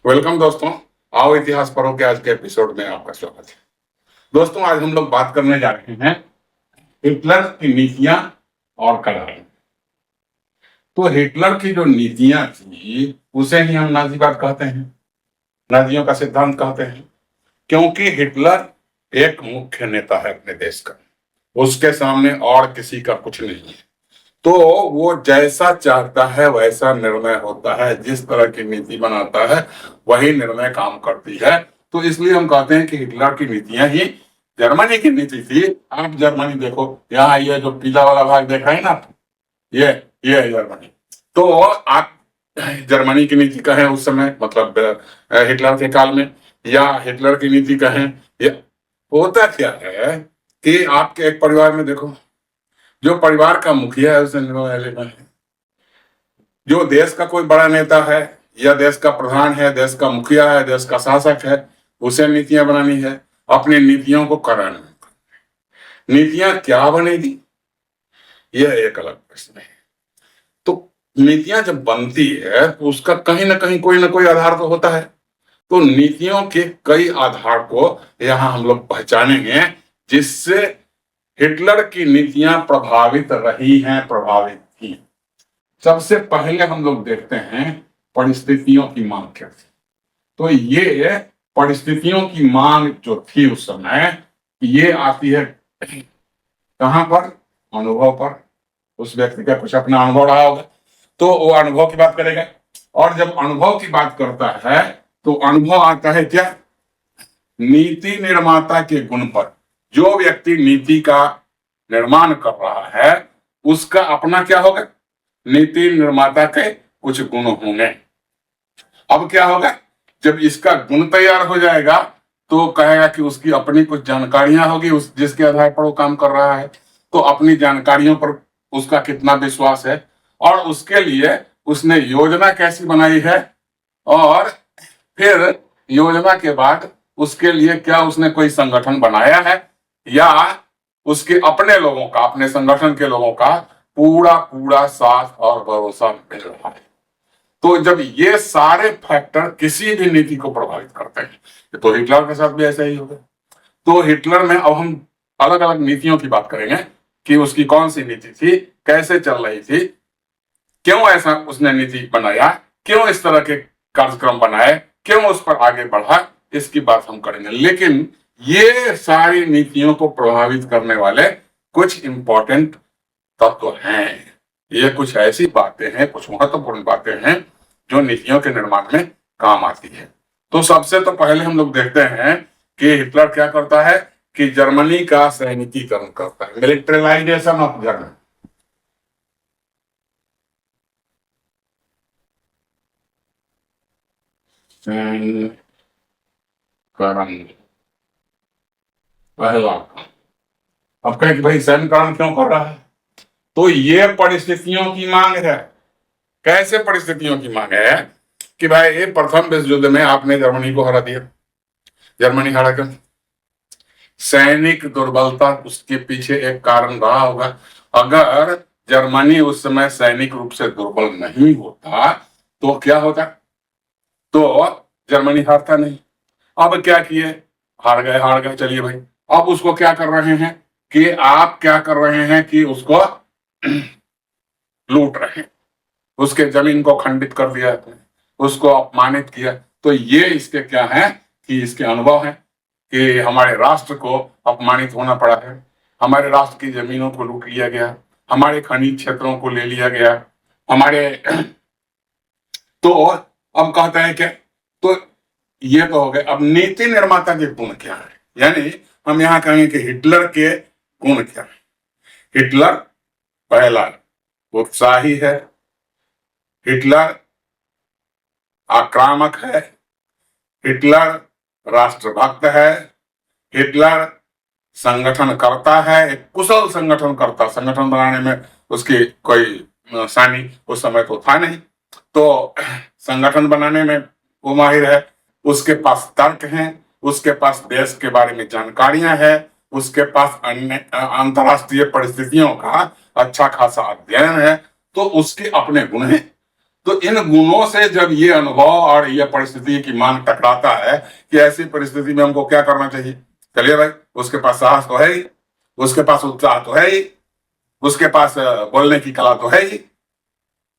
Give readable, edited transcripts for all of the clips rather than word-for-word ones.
Welcome दोस्तों। आओ इतिहास पढ़ो के आज के एपिसोड में आपका स्वागत है। दोस्तों, आज हम लोग बात करने जा रहे हैं हिटलर की नीतियां और कलह। तो हिटलर की जो नीतियां थी उसे ही हम नाजीवाद कहते हैं, नाजियों का सिद्धांत कहते हैं, क्योंकि हिटलर एक मुख्य नेता है अपने देश का। उसके सामने और किसी का कुछ नहीं है। तो वो जैसा चाहता है वैसा निर्णय होता है, जिस तरह की नीति बनाता है वही निर्णय काम करती है। तो इसलिए हम कहते हैं कि हिटलर की नीतियां ही जर्मनी की नीति थी। आप जर्मनी देखो, यहाँ ये जो पीला वाला भाग देख रहे हैं ना, ये ये है जर्मनी। तो आप जर्मनी की नीति कहें उस समय, मतलब हिटलर के काल में, या हिटलर की नीति कहें, ये होता क्या है कि आपके एक परिवार में देखो, जो परिवार का मुखिया है उसे निर्णय लेना है। जो देश का कोई बड़ा नेता है या देश का प्रधान है, देश का मुखिया है, देश का शासक है, उसे नीतियां बनानी है, अपनी नीतियों को कराना है। नीतियां क्या बनेगी यह एक अलग प्रश्न है। तो नीतियां जब बनती है तो उसका कहीं ना कोई आधार तो होता है। तो नीतियों के कई आधार को यहां हम लोग पहचानेंगे जिससे हिटलर की नीतियां प्रभावित रही हैं, प्रभावित थी। सबसे पहले हम लोग देखते हैं परिस्थितियों की मांग क्या थी। तो ये परिस्थितियों की मांग जो थी उस समय, ये आती है कहां पर? अनुभव पर। उस व्यक्ति का कुछ अपना अनुभव रहा होगा तो वो अनुभव की बात करेगा। और जब अनुभव की बात करता है तो अनुभव आता है क्या? नीति निर्माता के गुण पर। जो व्यक्ति नीति का निर्माण कर रहा है उसका अपना क्या होगा? नीति निर्माता के कुछ गुण होंगे। अब क्या होगा? जब इसका गुण तैयार हो जाएगा तो कहेगा कि उसकी अपनी कुछ जानकारियां होगी, उस जिसके आधार पर वो काम कर रहा है। तो अपनी जानकारियों पर उसका कितना विश्वास है और उसके लिए उसने योजना कैसी बनाई है, और फिर योजना के बाद उसके लिए क्या उसने कोई संगठन बनाया है या उसके अपने लोगों का, अपने संगठन के लोगों का पूरा पूरा साथ और भरोसा मिल रहा है। तो जब ये सारे फैक्टर किसी भी नीति को प्रभावित करते हैं, तो हिटलर के साथ भी ऐसा ही होगा। तो हिटलर में अब हम अलग अलग नीतियों की बात करेंगे कि उसकी कौन सी नीति थी, कैसे चल रही थी, क्यों ऐसा उसने नीति बनाया, क्यों इस तरह के कार्यक्रम बनाए, क्यों उस पर आगे बढ़ा, इसकी बात हम करेंगे। लेकिन ये सारी नीतियों को प्रभावित करने वाले कुछ इंपॉर्टेंट तत्व हैं। ये कुछ ऐसी बातें हैं, कुछ महत्वपूर्ण बातें हैं जो नीतियों के निर्माण में काम आती है। तो सबसे तो पहले हम लोग देखते हैं कि हिटलर क्या करता है कि जर्मनी का सैनिकीकरण करता है, मिलिट्रिलाइजेशन ऑफ जर्मनी। पहला, अब कहें कि भाई सैनिकरण क्यों कर रहा है? तो ये परिस्थितियों की मांग है। कैसे परिस्थितियों की मांग है कि भाई ये प्रथम विश्व युद्ध में आपने जर्मनी को हरा दिया, जर्मनी हारा क्यों? सैनिक दुर्बलता उसके पीछे एक कारण रहा होगा। अगर जर्मनी उस समय सैनिक रूप से दुर्बल नहीं होता तो क्या होता? तो जर्मनी हारता नहीं। अब क्या किए? हार गए, चलिए भाई। अब उसको क्या कर रहे हैं कि आप क्या कर रहे हैं कि उसको लूट रहे हैं, उसके जमीन को खंडित कर दिया, उसको अपमानित किया। तो ये इसके क्या है कि इसके अनुभव है कि हमारे राष्ट्र को अपमानित होना पड़ा है, हमारे राष्ट्र की जमीनों को लूट लिया गया, हमारे खनिज क्षेत्रों को ले लिया गया, हमारे तो अब कहते हैं क्या? तो ये तो हो गए। अब नीति निर्माता के गुण क्या है, यानी हम यहां कहेंगे कि हिटलर के गुण क्या है। हिटलर पहला उत्साही है, हिटलर आक्रामक है, हिटलर राष्ट्रभक्त है, हिटलर संगठन करता है, एक कुशल संगठन करता। संगठन बनाने में उसकी कोई सानी उस समय तो था नहीं, तो संगठन बनाने में वो माहिर है। उसके पास तर्क हैं, उसके पास देश के बारे में जानकारियां हैं, उसके पास अन्य अंतरराष्ट्रीय परिस्थितियों का अच्छा खासा अध्ययन है। तो उसके अपने गुण हैं। तो इन गुणों से जब ये अनुभव और ये परिस्थिति की मांग टकराता है कि ऐसी परिस्थिति में हमको क्या करना चाहिए, चलिए भाई, उसके पास साहस तो है ही, उसके पास उत्साह तो है ही, उसके पास बोलने की कला तो है ही,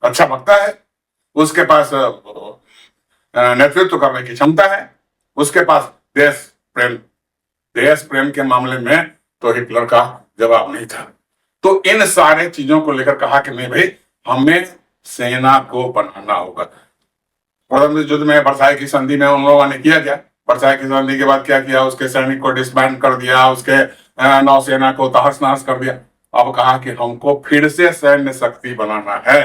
अच्छा वक्ता है, उसके पास नेतृत्व करने की क्षमता है, उसके पास देश प्रेम, देश प्रेम के मामले में तो हिटलर का जवाब नहीं था। तो इन सारे चीजों को लेकर कहा कि नहीं भाई, हमें सेना को बनाना होगा। प्रथम युद्ध में वर्साई की संधि में उन लोगों ने किया क्या, वर्साई की संधि के बाद क्या किया, उसके सैनिक को डिसबैंड कर दिया, उसके नौसेना को तहस नहस कर दिया। अब कहा कि हमको फिर से सैन्य शक्ति बनाना है,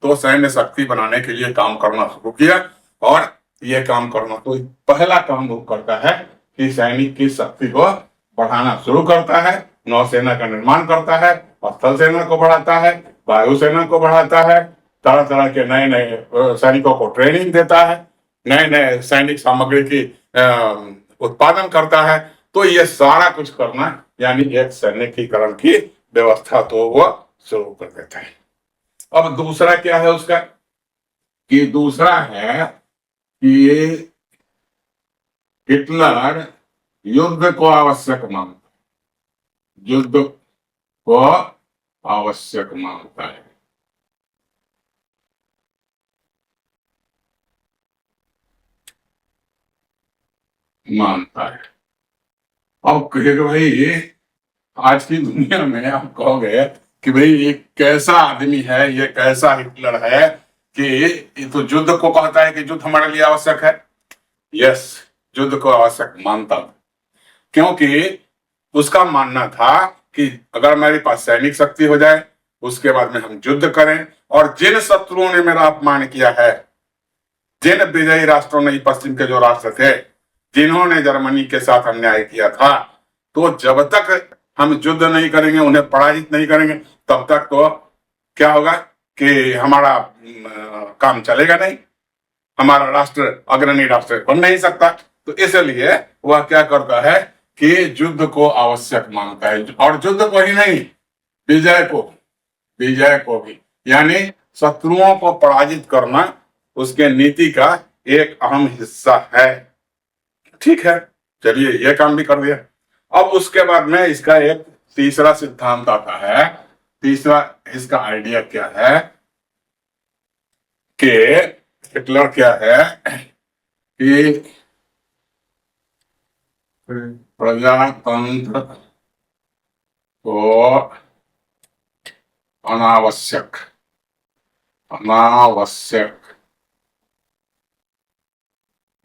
तो सैन्य शक्ति बनाने के लिए काम करना शुरू किया। और ये काम करना, तो पहला काम वो करता है कि सैनिक की शक्ति को बढ़ाना शुरू करता है, नौसेना का निर्माण करता है, स्थल सेना को बढ़ाता है, वायुसेना को बढ़ाता है, तरह तरह के नए नए सैनिकों को ट्रेनिंग देता है, नए नए सैनिक सामग्री की उत्पादन करता है। तो ये सारा कुछ करना यानी एक सैनिकीकरण की व्यवस्था तो वो शुरू कर देता है। अब दूसरा क्या है उसका, कि दूसरा है कि हिटलर युद्ध को आवश्यक मानता है, युद्ध को आवश्यक मानता है। मानता है। अब कहेगा भाई, आज की दुनिया में आप कहोगे कि भाई ये कैसा आदमी है, ये कैसा हिटलर है कि ये तो युद्ध को कहता है कि युद्ध हमारे लिए आवश्यक है। यस, युद्ध को आवश्यक मानता, क्योंकि उसका मानना था कि अगर मेरे पास सैनिक शक्ति हो जाए, उसके बाद में हम युद्ध करें, और जिन शत्रुओं ने मेरा अपमान किया है, जिन विजयी राष्ट्रों ने, पश्चिम के जो राष्ट्र थे जिन्होंने जर्मनी के साथ अन्याय किया था, तो जब तक हम युद्ध नहीं करेंगे, उन्हें पराजित नहीं करेंगे, तब तक तो क्या होगा कि हमारा काम चलेगा नहीं, हमारा राष्ट्र अग्रणी राष्ट्र बन नहीं सकता। तो इसलिए वह क्या करता है कि युद्ध को आवश्यक मानता है, और युद्ध को ही नहीं, विजय को, विजय को भी, यानी शत्रुओं को पराजित करना उसके नीति का एक अहम हिस्सा है। ठीक है, चलिए ये काम भी कर दिया। अब उसके बाद में इसका एक तीसरा सिद्धांत आता है। तीसरा इसका आइडिया क्या है कि हिटलर क्या है कि प्रजातंत्र को अनावश्यक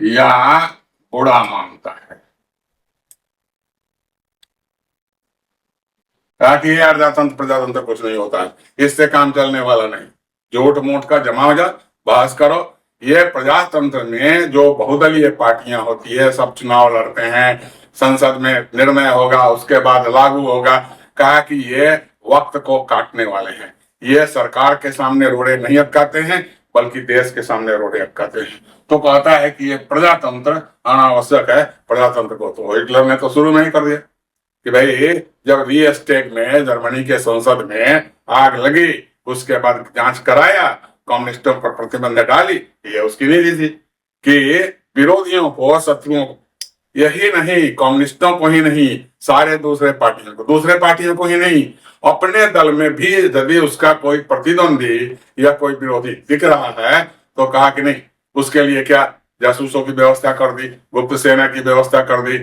या बुरा मानता है। कि यार जातंत्र प्रजातंत्र कुछ नहीं होता है, इससे काम चलने वाला नहीं, झूठ मूठ का जमा हो जा, बहस करो। ये प्रजातंत्र में जो बहुदलीय पार्टियां होती है, सब चुनाव लड़ते हैं, संसद में निर्णय होगा, उसके बाद लागू होगा। कहा कि ये वक्त को काटने वाले हैं, ये सरकार के सामने रोड़े नहीं अटकाते हैं, बल्कि देश के सामने रोड़े अटकाते हैं। तो कहता है कि ये प्रजातंत्र अनावश्यक है। प्रजातंत्र को तो हिटलर ने तो शुरू में ही कर दिया कि भाई जब रीस्टेट में जर्मनी के संसद में आग लगी, उसके बाद जांच कराया, कम्युनिस्टों पर प्रतिबंध डाली, ये उसकी नीति थी कि विरोधियों को, शत्रुओं को, यही नहीं कम्युनिस्टों को ही नहीं, सारे दूसरे पार्टियों को ही नहीं, अपने दल में भी यदि उसका कोई प्रतिद्वंदी या कोई विरोधी दिख रहा है, तो कहा कि नहीं, उसके लिए क्या जासूसों की व्यवस्था कर दी, गुप्त सेना की व्यवस्था कर दी,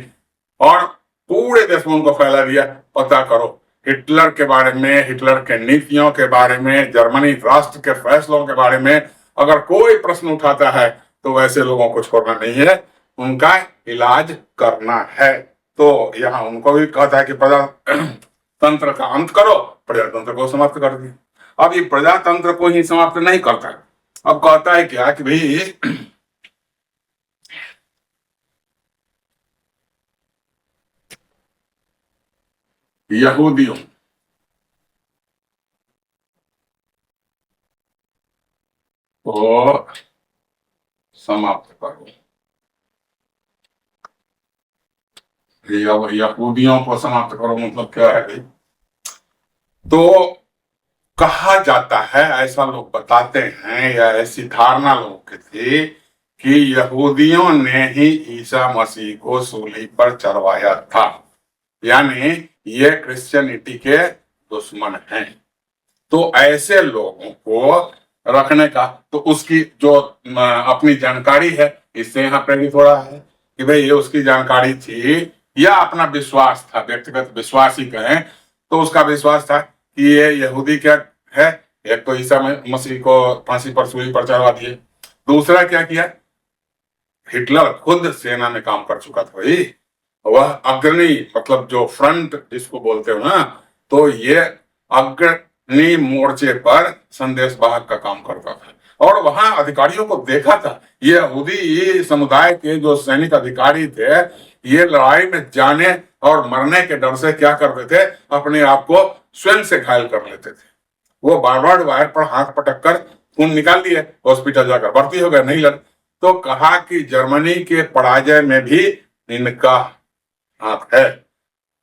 और पूरे देश में उनको फैला दिया। पता करो हिटलर के बारे में, हिटलर के नीतियों के बारे में, जर्मनी राष्ट्र के फैसलों के बारे में अगर कोई प्रश्न उठाता है, तो वैसे लोगों को छोड़ना नहीं है, उनका इलाज करना है। तो यहाँ उनको भी कहता है कि प्रजातंत्र का अंत करो, प्रजातंत्र को समाप्त कर दिया। अब ये प्रजातंत्र को ही समाप्त नहीं करता, अब कहता है क्या कि भाई यहूदियों को समाप्त करो। यहूदियों को समाप्त करो मतलब क्या है भाई? तो कहा जाता है, ऐसा लोग बताते हैं या ऐसी धारणा लोगों की थी कि यहूदियों ने ही ईसा मसीह को सूली पर चढ़वाया था, यानी ये क्रिश्चियनिटी के दुश्मन हैं। तो ऐसे लोगों को रखने का, तो उसकी जो अपनी जानकारी है, इससे यहाँ प्रेरित हो रहा है कि भाई ये उसकी जानकारी थी या अपना विश्वास था, व्यक्तिगत विश्वास ही कहें, तो उसका विश्वास था कि ये यहूदी क्या है, एक तो ईसा मसीह को फांसी पर सूली पर चढ़वा दिए, दूसरा क्या किया, हिटलर खुद सेना में काम कर चुका था भाई, वह अग्रणी, मतलब जो फ्रंट जिसको बोलते हो ना, तो ये अग्रणी मोर्चे पर संदेश वाहक का काम करता था, और वहां अधिकारियों को देखा था, ये यहूदी समुदाय के जो सैनिक अधिकारी थे, ये लड़ाई में जाने और मरने के डर से क्या करते थे, अपने आप को स्वयं से घायल कर लेते थे। वो बार बार वायर पर हाथ पटक कर खून निकाल लिए, हॉस्पिटल जाकर भर्ती हो गए, नहीं लड़। तो कहा कि जर्मनी के पराजय में भी इनका हाथ है,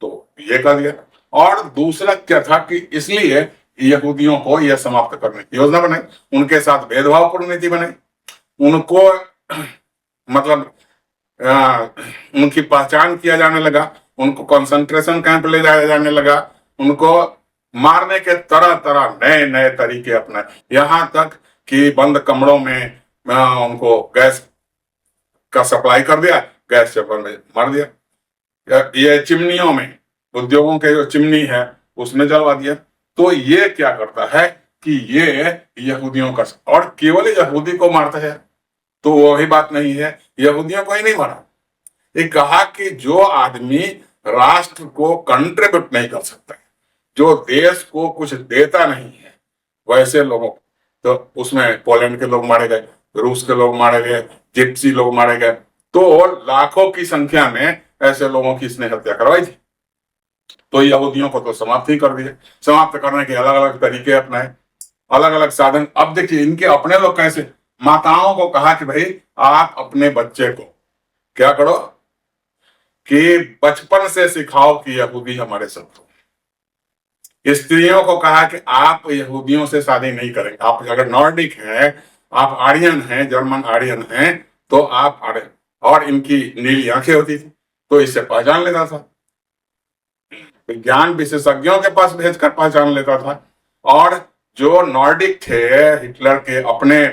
तो ये कर दिया। और दूसरा क्या था कि इसलिए यहूदियों को यह समाप्त करने की योजना बनाई, उनके साथ भेदभावपूर्ण नीति बनाई, उनको मतलब आ, उनकी पहचान किया जाने लगा, उनको कंसंट्रेशन कैंप ले जाया जाने लगा, उनको मारने के तरह तरह नए नए तरीके अपनाए, यहाँ तक कि बंद कमरों में उनको गैस का सप्लाई कर दिया, गैस चेंबर में मार दिया, ये चिमनियों में, उद्योगों के जो चिमनी है उसमें जलवा दिया। तो ये क्या करता है कि ये यहूदियों का, और केवल यहूदी को मारता है, तो वही बात नहीं है, यहूदियों को ही नहीं मारा, ये कहा कि जो आदमी राष्ट्र को कंट्रीब्यूट नहीं कर सकता, जो देश को कुछ देता नहीं है, वैसे लोगों, तो उसमें पोलैंड के लोग मारे गए, रूस के लोग मारे गए, जिप्सी लोग मारे गए, तो लाखों की संख्या में ऐसे लोगों की इसने हत्या करवाई थी। तो यहूदियों को तो समाप्त ही कर दिए, समाप्त करने के अलग अलग तरीके अपनाए, अलग अलग साधन। अब देखिए इनके अपने लोग कैसे, माताओं को कहा कि भाई आप अपने बच्चे को क्या करो कि बचपन से सिखाओ कि यहूदी हमारे शत्रु। स्त्रियों को कहा कि आप यहूदियों से शादी नहीं करेंगे, आप अगर नॉर्डिक हैं, आप आर्यन हैं, जर्मन आर्यन हैं, तो आप आर्यन। और इनकी नीली आंखें होती थी, तो इससे पहचान लेता था, विज्ञान विशेषज्ञों के पास भेजकर पहचान लेता था। और जो नॉर्डिक थे, हिटलर के अपने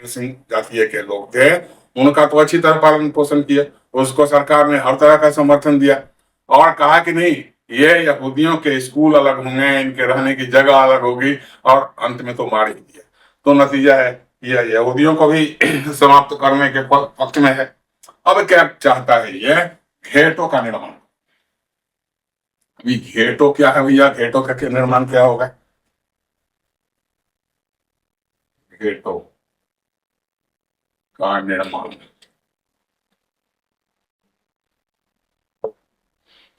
जातीय के लोग थे, उनका तो अच्छी तरह पालन पोषण किया, उसको सरकार ने हर तरह का समर्थन दिया, और कहा कि नहीं, ये यहूदियों के स्कूल अलग होंगे, इनके रहने की जगह अलग होगी, और अंत में तो मार ही दिया। तो नतीजा है ये यहूदियों को भी समाप्त करने के पक्ष में है। अब क्या चाहता है ये, घेटों का निर्माण। अभी घेटो क्या है भैया, घेटो का निर्माण क्या होगा, घेटो का निर्माण,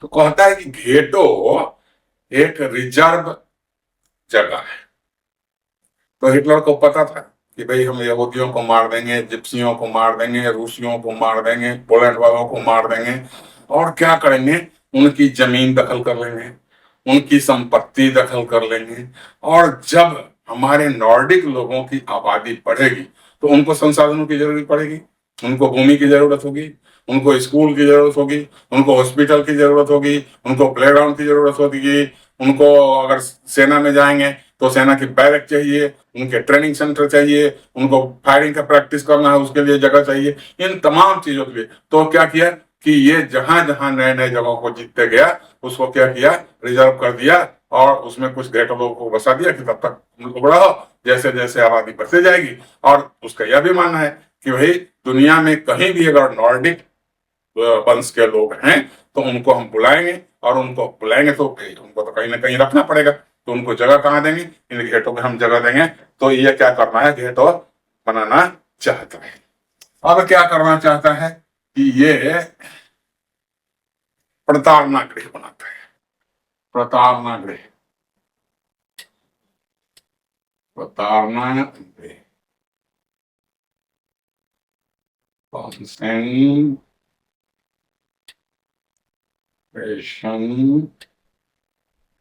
तो कहता है कि घेटो एक रिजर्व जगह है। तो हिटलर को पता था कि भाई हम यहूदियों को मार देंगे, जिप्सियों को मार देंगे, रूसियों को मार देंगे, पोलैंड वालों को मार देंगे, और क्या करेंगे, उनकी जमीन दखल कर लेंगे, उनकी संपत्ति दखल कर लेंगे, और जब हमारे नॉर्डिक लोगों की आबादी बढ़ेगी तो उनको संसाधनों की जरूरत पड़ेगी, उनको भूमि की जरूरत होगी, उनको स्कूल की जरूरत होगी, उनको हॉस्पिटल की जरूरत होगी, उनको प्लेग्राउंड की जरूरत होगी, उनको अगर सेना में जाएंगे तो सेना की बैरक चाहिए, उनके ट्रेनिंग सेंटर चाहिए, उनको फायरिंग का प्रैक्टिस करना है उसके लिए जगह चाहिए, इन तमाम चीजों के लिए। तो क्या किया कि ये जहां जहां नए नए जगहों को जीतते गया, उसको क्या किया, रिजर्व कर दिया, और उसमें कुछ ग्रेटर लोगों को बसा दिया कि तब तक उनको रहो, जैसे जैसे आबादी बढ़ती जाएगी। और उसका यह भी मानना है कि भाई दुनिया में कहीं भी अगर नॉर्डिक वंश के लोग हैं तो उनको हम बुलाएंगे, और उनको बुलाएंगे तो उनको तो कहीं ना कहीं रखना पड़ेगा, तो उनको जगह कहाँ देंगे, इन घेटों में हम जगह देंगे। तो ये क्या करना है, घेटो बनाना चाहता है। अब क्या करना चाहता है कि ये प्रताड़ना गृह बनाता है, प्रताड़ना गृह, प्रताड़ना गृह, कॉन्सेंट्रेशन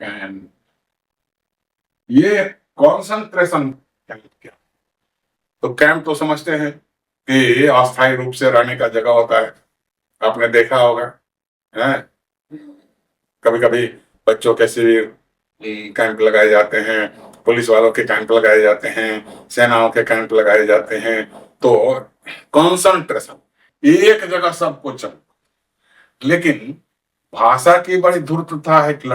कैंप। ये कॉन्सेंट्रेशन कैंप क्या? तो कैंप तो समझते हैं कि अस्थायी रूप से रहने का जगह होता है, आपने देखा होगा है। कभी कभी बच्चों के शिविर कैंप लगाए जाते हैं, पुलिस वालों के कैंप लगाए जाते हैं, सेनाओं के कैंप लगाए जाते हैं। तो कॉन्सेंट्रेशन, एक जगह सब कुछ। लेकिन भाषा की बड़ी धूर्तता है कि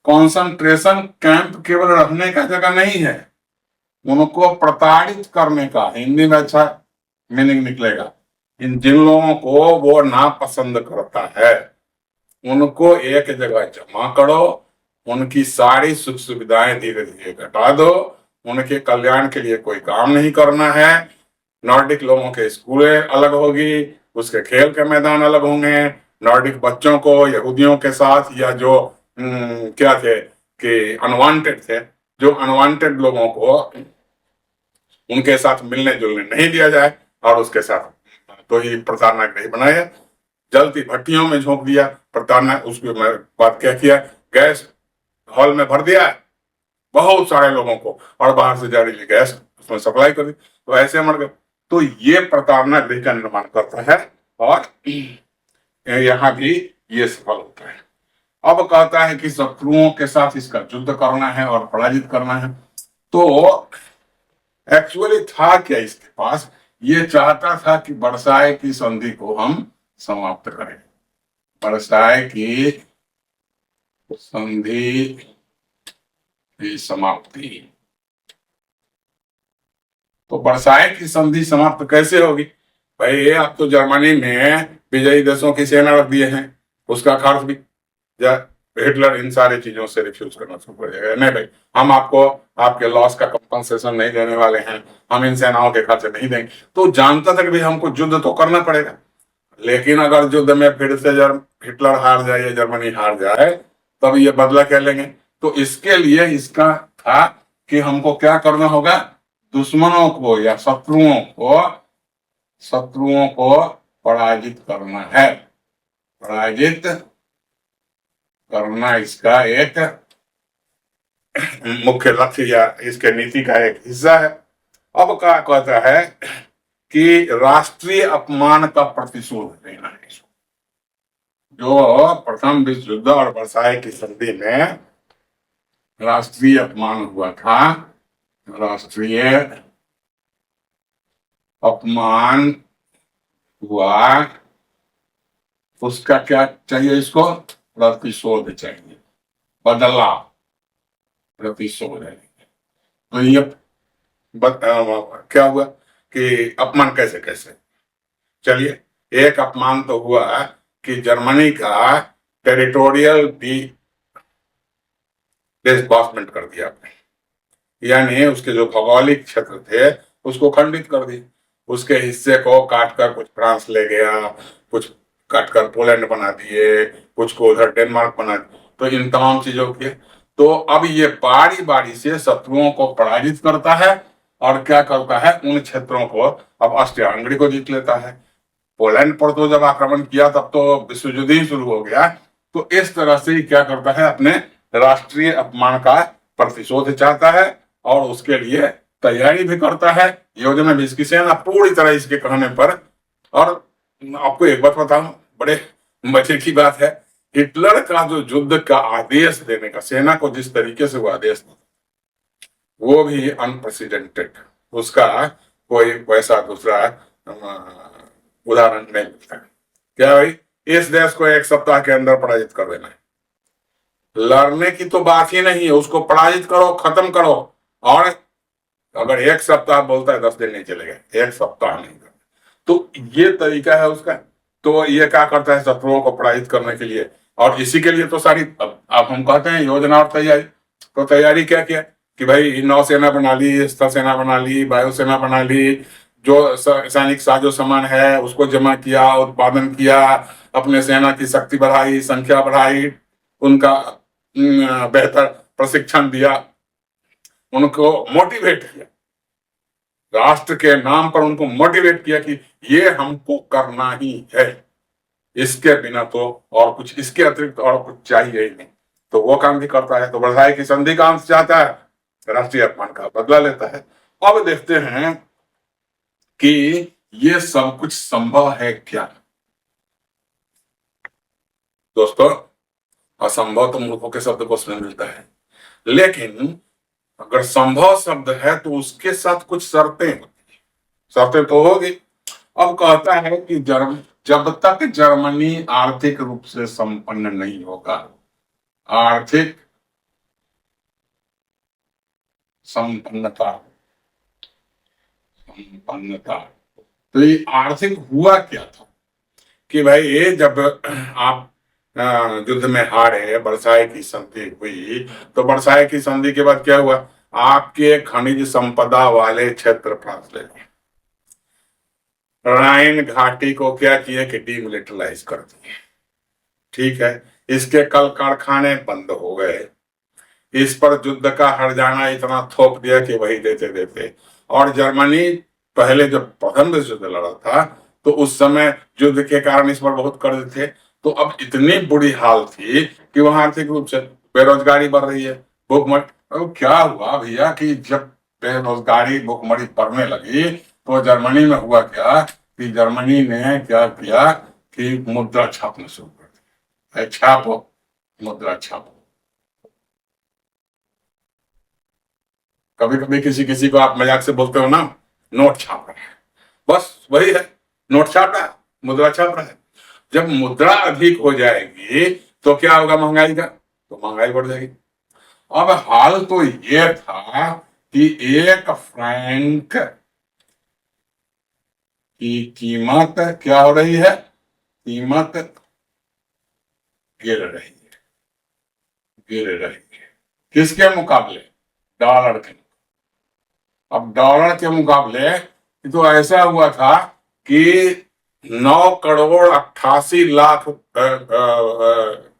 कॉन्सेंट्रेशन कैंप केवल रहने का जगह नहीं है, उनको प्रताड़ित करने का, हिंदी में अच्छा मीनिंग निकलेगा। जिन लोगों को वो नापसंद करता है उनको एक जगह जमा करो, उनकी सारी सुख सुविधाएं धीरे धीरे घटा दो, उनके कल्याण के लिए कोई काम नहीं करना है। नॉर्डिक लोगों के स्कूलें अलग होगी, उसके खेल के मैदान अलग होंगे। नॉर्डिक बच्चों को यहूदियों के साथ या जो क्या थे कि अनवांटेड थे, जो अनवांटेड लोगों को उनके साथ मिलने जुलने नहीं दिया जाए और उसके साथ तो ही प्रताड़ना गृह बनाया, जलती भट्टियों में झोंक दिया प्रताड़ना। उसकी बात क्या किया, गैस हॉल में भर दिया बहुत सारे लोगों को और बाहर से जहरीली गैस उसमें सप्लाई कर दी, तो ऐसे मर गए। तो ये प्रताड़ना गृह का निर्माण करता है और यहाँ भी ये सफल होता है। अब कहता है कि शत्रुओं के साथ इसका युद्ध करना है और पराजित करना है। तो एक्चुअली था क्या इसके पास, ये चाहता था कि वर्साय की संधि को हम समाप्त करें। वर्साय की संधि की समाप्ति, तो वर्साय की संधि समाप्त कैसे होगी भाई? आप तो जर्मनी में विजयी देशों की सेना रख दिए हैं, उसका खर्च भी हिटलर इन सारी चीजों से रिफ्यूज करना शुरू कर देगा। नहीं भाई, हम आपको आपके लॉस का कंपनसेशन नहीं देने वाले हैं, हम इन सेनाओं के खर्चे नहीं देंगे। तो जानता था कि भाई हमको युद्ध तो करना पड़ेगा, लेकिन अगर युद्ध में फिर से हिटलर हार जाए या जर्मनी हार जाए तब ये बदला क्या लेंगे। तो इसके लिए इसका था कि हमको क्या करना होगा, दुश्मनों को या शत्रुओं को पराजित करना है। पराजित करना इसका एक मुख्य लक्ष्य या इसके नीति का एक हिस्सा है। अब क्या कहता है कि राष्ट्रीय अपमान का प्रतिशोध लेना है। जो प्रथम विश्व युद्ध और वर्साय की संधि में राष्ट्रीय अपमान हुआ था, राष्ट्रीय अपमान हुआ, उसका क्या चाहिए, इसको प्रतिशोध चाहिए, बदला, प्रतिशोध है। तो ये क्या हुआ कि अपमान कैसे कैसे, चलिए एक अपमान तो हुआ कि जर्मनी का टेरिटोरियल डिस्बार्समेंट कर दिया आपने, यानी उसके जो भौगोलिक क्षेत्र थे उसको खंडित कर दी, उसके हिस्से को काटकर कुछ फ्रांस ले गया, कुछ काटकर पोलैंड बना दिए, कुछ को उधर डेनमार्क बना दिया। तो इन तमाम चीजों के तो अब ये बारी बारी से शत्रुओं को पराजित करता है और क्या करता है, उन क्षेत्रों को अब ऑस्ट्रिया हंगरी को जीत लेता है। पोलैंड पर तो जब आक्रमण किया तब तो विश्व युद्ध ही शुरू हो गया। तो इस तरह से क्या करता है, अपने राष्ट्रीय अपमान का प्रतिशोध चाहता है और उसके लिए तैयारी भी करता है, योजना भी इसकी सेना पूरी तरह इसके कहने पर। और आपको एक बात बताऊं, बड़े मजे की बात है, हिटलर का जो युद्ध का आदेश देने का, सेना को जिस तरीके से वो आदेश वो भी अनप्रेसिडेंटेड, उसका कोई वैसा दूसरा उदाहरण नहीं मिलता। क्या भाई, इस देश को एक सप्ताह के अंदर पराजित कर देना है, लड़ने की तो बात ही नहीं है, उसको पराजित करो, खत्म करो। और अगर एक सप्ताह बोलता है 10 दिन नहीं चलेगा, एक सप्ताह नहीं करना। तो ये तरीका है उसका। तो ये क्या करता है शत्रुओं को पराजित करने के लिए, और इसी के लिए तो सारी अब हम कहते हैं योजना और तैयारी। तो तैयारी क्या किया कि भाई नौसेना बना ली, स्थल सेना बना ली, वायुसेना बना ली, जो सैनिक साजो सामान है उसको जमा किया, उत्पादन किया, अपने सेना की शक्ति बढ़ाई, संख्या बढ़ाई, उनका बेहतर प्रशिक्षण दिया, उनको मोटिवेट किया, राष्ट्र के नाम पर उनको मोटिवेट किया कि ये हमको करना ही है, इसके बिना तो और कुछ, इसके अतिरिक्त और कुछ चाहिए ही नहीं। तो वो काम भी करता है। तो वर्साय की संधि का अंश चाहता है राष्ट्रीय अपमान का बदला लेता है। अब देखते हैं कि ये सब कुछ संभव है क्या। दोस्तों, असंभव तो मूर्खों के शब्दकोश में मिलता है, लेकिन अगर संभव शब्द है तो उसके साथ कुछ शर्तें होती हैं। शर्तें तो होगी। अब कहता है कि जब तक जर्मनी आर्थिक रूप से संपन्न नहीं होगा, आर्थिक संपन्नता संपन्नता तो ये आर्थिक हुआ क्या था कि भाई ये जब आप युद्ध में हारे, वर्साई की संधि हुई, तो वर्साई की संधि के बाद क्या हुआ, आपके खनिज संपदा वाले क्षेत्र फ्रांस ले गए। राइन घाटी को क्या किया कि डीमिलिटराइज कर दिए। ठीक है, इसके कल कारखाने बंद हो गए। इस पर युद्ध का हर्जाना इतना थोप दिया कि वही देते देते। और जर्मनी पहले जब प्रथम विश्व युद्ध लड़ा था तो उस समय युद्ध के कारण इस पर बहुत कर्ज थे। तो अब इतनी बुरी हाल थी कि वहां आर्थिक रूप से बेरोजगारी बढ़ रही है, भूखमरी। अब क्या हुआ भैया कि जब बेरोजगारी भूखमरी बढ़ने लगी तो जर्मनी में हुआ क्या कि जर्मनी ने क्या किया कि मुद्रा छापना शुरू कर दिया। छापो, मुद्रा छापो। कभी कभी किसी किसी को आप मजाक से बोलते हो ना, नोट छाप रहा है, बस वही है, नोट छाप रहा है, मुद्रा छाप रहा है। जब मुद्रा अधिक हो जाएगी तो क्या होगा, महंगाई का, तो महंगाई बढ़ जाएगी। अब हाल तो ये था कि एक फ्रैंक की कीमत क्या हो रही है, कीमत गिर रही है, गिर रही है। किसके मुकाबले, डॉलर के। अब डॉलर के मुकाबले तो ऐसा हुआ था कि 9 करोड़ 88 लाख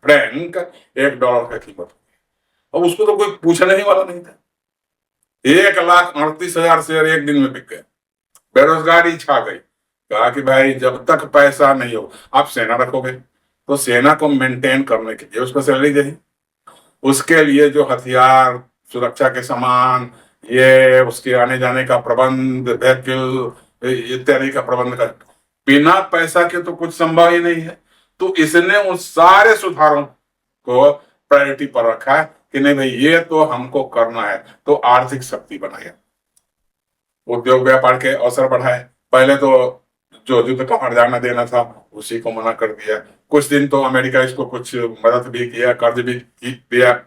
फ्रैंक एक डॉलर का कीमत। अब उसको तो कोई पूछने ही वाला नहीं था। 1,38,000 शेयर एक दिन में बिक गए। बेरोजगारी छा गई। कहा कि भाई जब तक पैसा नहीं हो, आप सेना रखोगे तो सेना को मेंटेन करने के लिए उसको सैलरी चाहिए, उसके लिए जो हथियार, सुरक्षा के सामान, ये उसके आने जाने का प्रबंध, व्हीकल इत्यादि का प्रबंध कर, बिना पैसा के तो कुछ संभव ही नहीं है। तो इसने उन सारे सुधारों को प्रायोरिटी पर रखा है कि नहीं भाई ये तो हमको करना है। तो आर्थिक शक्ति बनाया, उद्योग व्यापार के अवसर बढ़ाए। पहले तो जो युद्ध का हर्जाना देना था उसी को मना कर दिया। कुछ दिन तो अमेरिका इसको कुछ मदद भी किया, कर्ज भी दिया,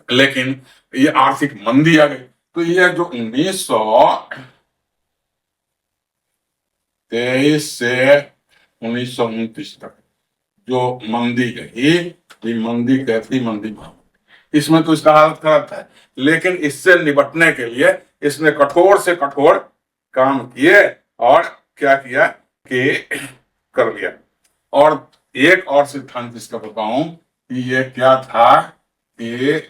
लेकिन ये आर्थिक मंदी आ गई। तो ये जो 1923 से 1929 तक जो मंदी गई, ये मंदी कैसी मंदी, इसमें तो इसका हालत खराब था। लेकिन इससे निपटने के लिए इसने कठोर से कठोर काम किए और क्या किया कि कर लिया। और एक और सिद्धांत इसका बताऊं कि ये क्या था कि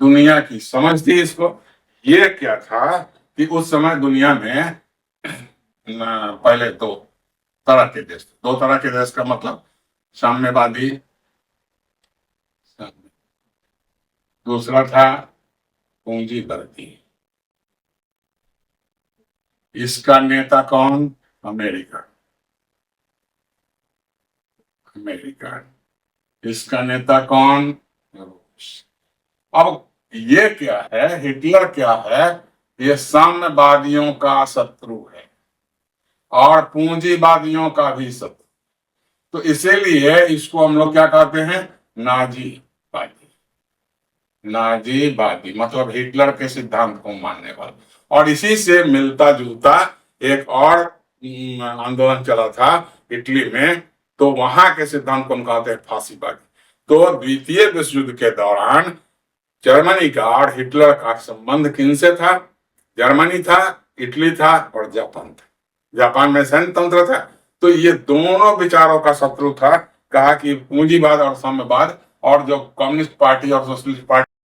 दुनिया की समझ थी इसको। ये क्या था कि उस समय दुनिया में पहले दो तरह के देश थे। दो तरह के देश का मतलब साम्यवादी, दूसरा था पूंजीवादी। इसका नेता कौन, अमेरिका, अमेरिका। इसका नेता कौन, रूस। अब ये क्या है, हिटलर क्या है, ये साम्यवादियों का शत्रु है और पूंजीवादियों का भी शत्रु। तो इसीलिए इसको हम लोग क्या कहते हैं, नाजीवादी। नाजीवादी मतलब हिटलर के सिद्धांत को मानने वाला। और इसी से मिलता जुलता एक और आंदोलन चला था इटली में, तो वहां के सिद्धांत को हम कहते हैं फांसीवादी। तो द्वितीय विश्व युद्ध के दौरान जर्मनी का और हिटलर का संबंध किनसे था, जर्मनी था, इटली था और जापान था। जापान में सैन्य तंत्र था। तो ये दोनों विचारों का शत्रु था। कहा कि पूंजीवाद और साम्यवाद, और जो कम्युनिस्ट पार्टी और सोशलिस्ट पार्टी